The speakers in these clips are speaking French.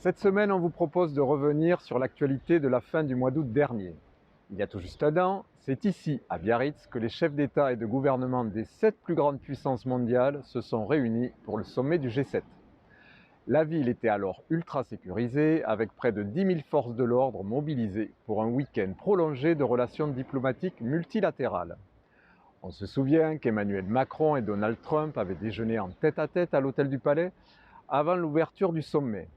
Cette semaine, on vous propose de revenir sur l'actualité de la fin du mois d'août dernier. Il y a tout juste un an, c'est ici, à Biarritz, que les chefs d'État et de gouvernement des 7 plus grandes puissances mondiales se sont réunis pour le sommet du G7. La ville était alors ultra sécurisée, avec près de 10 000 forces de l'ordre mobilisées pour un week-end prolongé de relations diplomatiques multilatérales. On se souvient qu'Emmanuel Macron et Donald Trump avaient déjeuné en tête-à-tête à l'hôtel du Palais avant l'ouverture du sommet,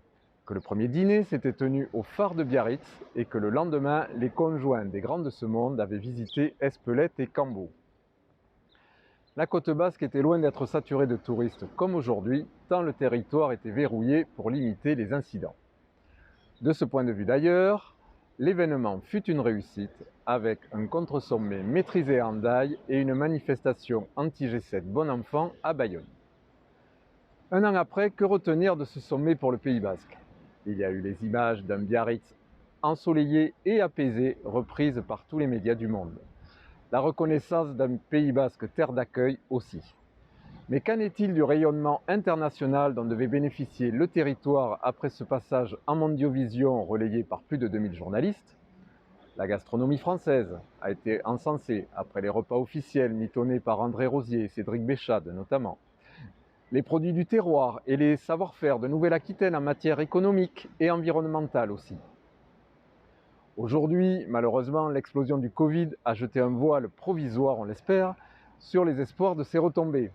que le premier dîner s'était tenu au phare de Biarritz et que le lendemain, les conjoints des grands de ce monde avaient visité Espelette et Cambo. La côte basque était loin d'être saturée de touristes comme aujourd'hui, tant le territoire était verrouillé pour limiter les incidents. De ce point de vue d'ailleurs, l'événement fut une réussite avec un contre-sommet maîtrisé à Hendaye et une manifestation anti-G7 bon enfant à Bayonne. Un an après, que retenir de ce sommet pour le Pays basque? Il y a eu les images d'un Biarritz ensoleillé et apaisé reprises par tous les médias du monde. La reconnaissance d'un Pays basque terre d'accueil aussi. Mais qu'en est-il du rayonnement international dont devait bénéficier le territoire après ce passage en Mondiovision relayé par plus de 2000 journalistes? La gastronomie française a été encensée après les repas officiels mitonnés par André Rosier et Cédric Béchade notamment. Les produits du terroir et les savoir-faire de Nouvelle-Aquitaine en matière économique et environnementale aussi. Aujourd'hui, malheureusement, l'explosion du Covid a jeté un voile provisoire, on l'espère, sur les espoirs de ces retombées.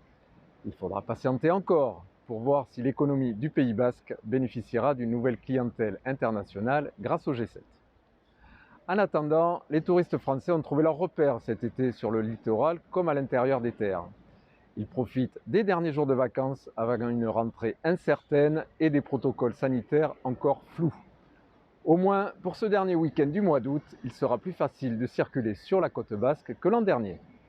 Il faudra patienter encore pour voir si l'économie du Pays basque bénéficiera d'une nouvelle clientèle internationale grâce au G7. En attendant, les touristes français ont trouvé leur repère cet été sur le littoral comme à l'intérieur des terres. Ils profitent des derniers jours de vacances avec une rentrée incertaine et des protocoles sanitaires encore flous. Au moins, pour ce dernier week-end du mois d'août, il sera plus facile de circuler sur la côte basque que l'an dernier.